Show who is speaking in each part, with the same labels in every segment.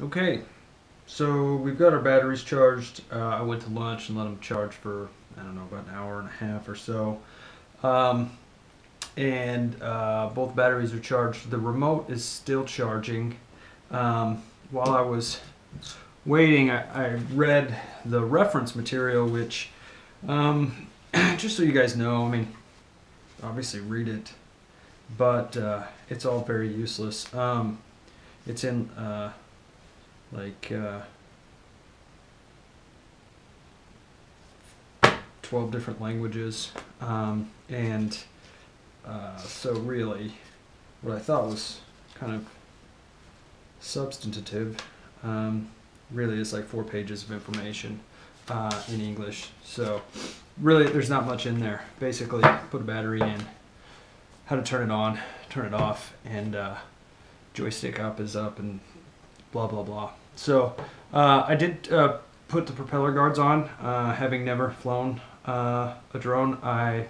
Speaker 1: Okay, so we've got our batteries charged. I went to lunch and let them charge for, I don't know, about an hour and a half or so. Um, and both batteries are charged. The remote is still charging. While I was waiting, I read the reference material, which, just so you guys know, I mean, obviously read it, but it's all very useless. It's in like 12 different languages, and so really what I thought was kind of substantive really is like 4 pages of information in English. So really there's not much in there. Basically put a battery in, how to turn it on, turn it off, and joystick up is up, and blah blah blah. So I did put the propeller guards on. Having never flown a drone, I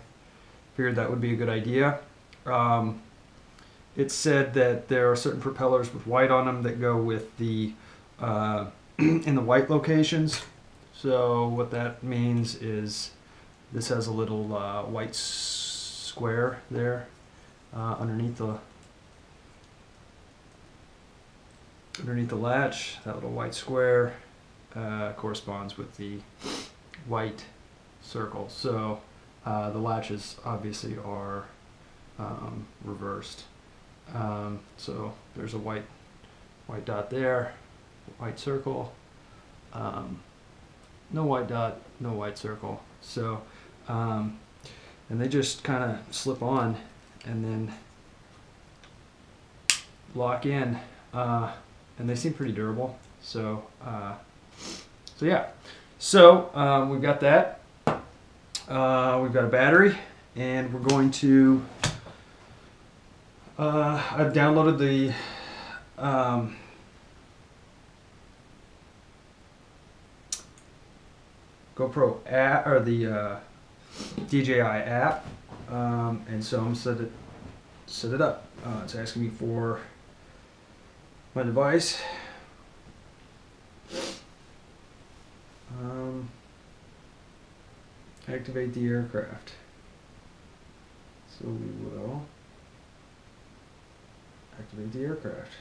Speaker 1: figured that would be a good idea. It said that there are certain propellers with white on them that go with the in the white locations. So what that means is this has a little white square there underneath the latch. That little white square corresponds with the white circle. So the latches obviously are reversed. So there's a white dot there, white circle, no white dot, no white circle. So and they just kind of slip on and then lock in, and they seem pretty durable. So so yeah, so we've got that. We've got a battery, and we're going to I've downloaded the GoPro app, or the DJI app, and so I'm set it up. It's asking me for my device. Activate the aircraft. So we will activate the aircraft.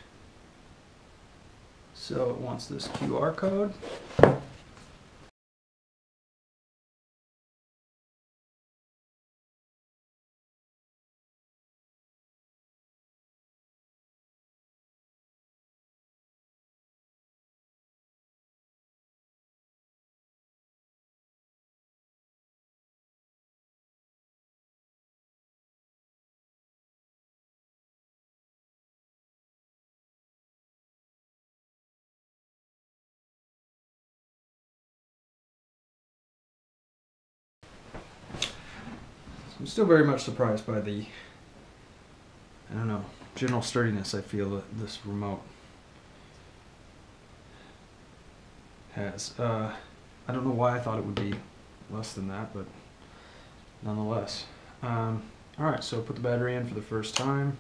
Speaker 1: So it wants this QR code. I'm still very much surprised by the, I don't know, general sturdiness I feel that this remote has. I don't know why I thought it would be less than that, but nonetheless. Alright, so put the battery in for the first time.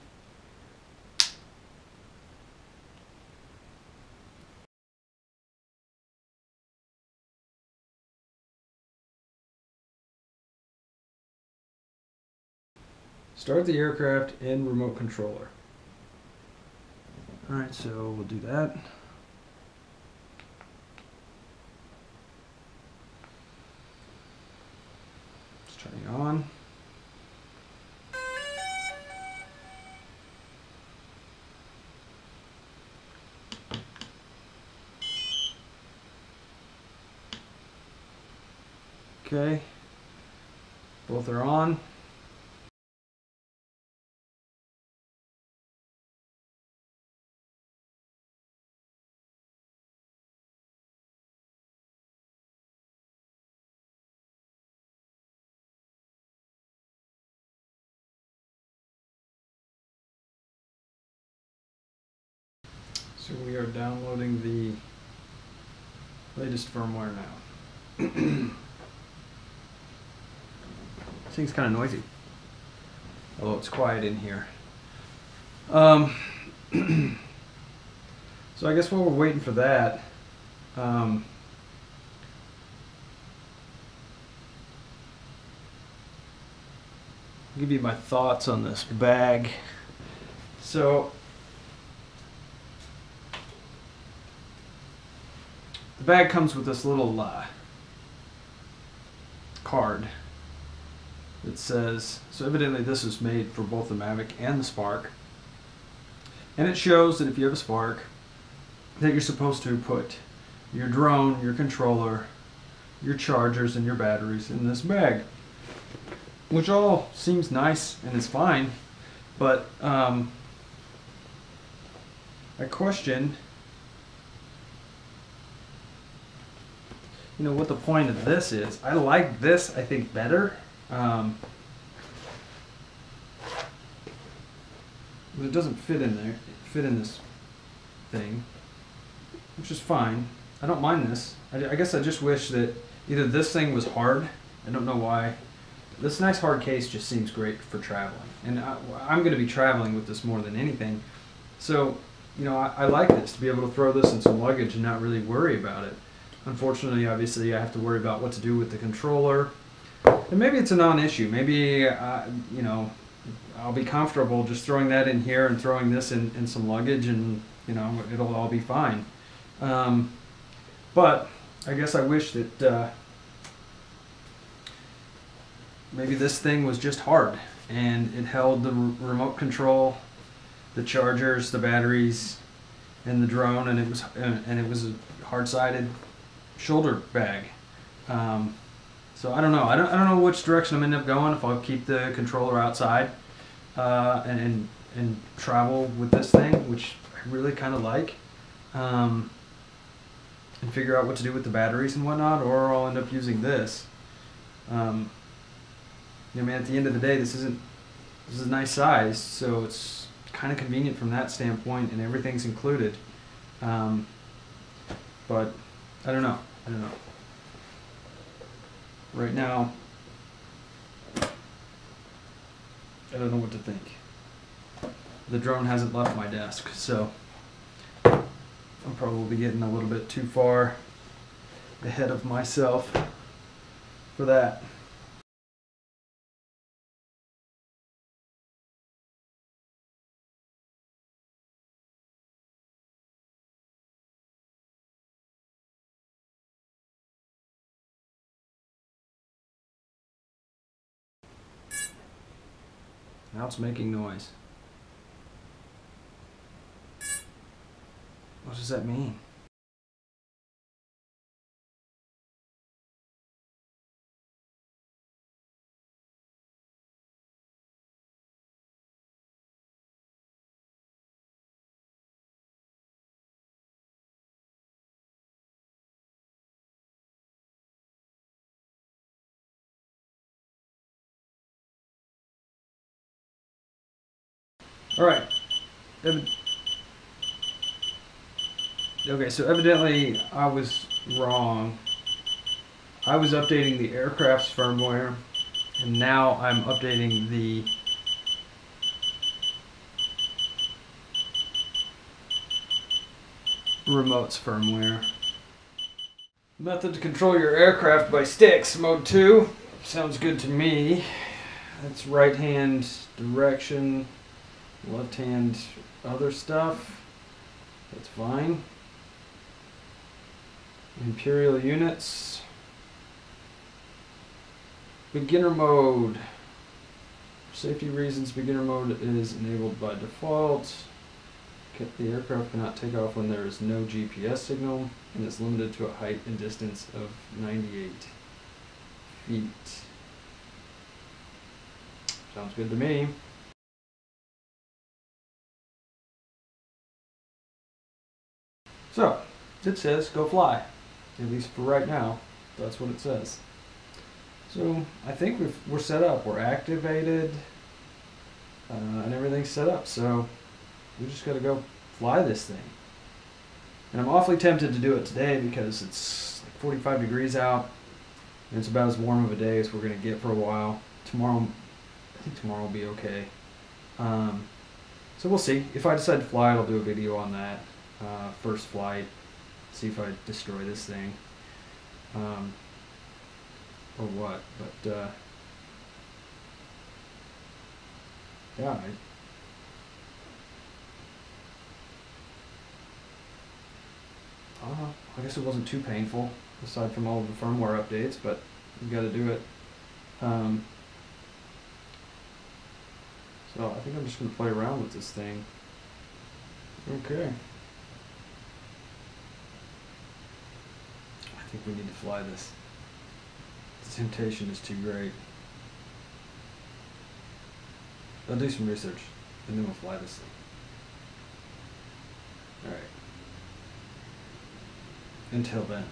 Speaker 1: Start the aircraft in remote controller. Alright, so we'll do that. It's turning on. Okay, both are on. So we are downloading the latest firmware now. This thing's kind of noisy, although it's quiet in here. So So I guess while we're waiting for that, I'll give you my thoughts on this bag. So the bag comes with this little card that says, so evidently this was made for both the Mavic and the Spark, and it shows that if you have a Spark, that you're supposed to put your drone, your controller, your chargers, and your batteries in this bag, which all seems nice and is fine, but I question, what the point of this is. I like this, I think, better. But it doesn't fit in there. It fit in this thing, which is fine. I don't mind this. I guess I just wish that either this thing was hard. I don't know why. This nice hard case just seems great for traveling, and I'm going to be traveling with this more than anything. So, I like this, to be able to throw this in some luggage and not really worry about it. Unfortunately, obviously, I have to worry about what to do with the controller. And maybe it's a non-issue. Maybe, I'll be comfortable just throwing that in here and throwing this in some luggage, and, it'll all be fine. But I guess I wish that maybe this thing was just hard, and it held the remote control, the chargers, the batteries, and the drone, and it was a hard-sided shoulder bag. So I don't know. I don't know which direction I'm ending up going. If I'll keep the controller outside and travel with this thing, which I really kind of like, and figure out what to do with the batteries and whatnot, or I'll end up using this. At the end of the day, this is a nice size, so it's kind of convenient from that standpoint, and everything's included. But I don't know. Right now, I don't know what to think. The drone hasn't left my desk, so I'm probably getting a little bit too far ahead of myself for that. Now it's making noise. What does that mean? All right. Okay, so evidently I was wrong. I was updating the aircraft's firmware, and now I'm updating the remote's firmware. Method to control your aircraft by sticks, mode 2. Sounds good to me. That's right hand direction, left hand other stuff. That's fine. Imperial units. Beginner mode. For safety reasons, beginner mode is enabled by default. The aircraft cannot take off when there is no GPS signal, and is limited to a height and distance of 98 feet. Sounds good to me. So, it says go fly. At least for right now, that's what it says. So, I think we're set up. We're activated, and everything's set up. So, we just got to go fly this thing. And I'm awfully tempted to do it today because it's like 45 degrees out, and it's about as warm of a day as we're going to get for a while. Tomorrow, I think tomorrow will be okay. So we'll see. If I decide to fly, I'll do a video on that. first flight, see if I destroy this thing, or what. But yeah, I guess it wasn't too painful, aside from all of the firmware updates, but you got to do it. So I think I'm just going to play around with this thing. Okay. I think we need to fly this. The temptation is too great. I'll do some research, and then we'll fly this thing. Alright. Until then.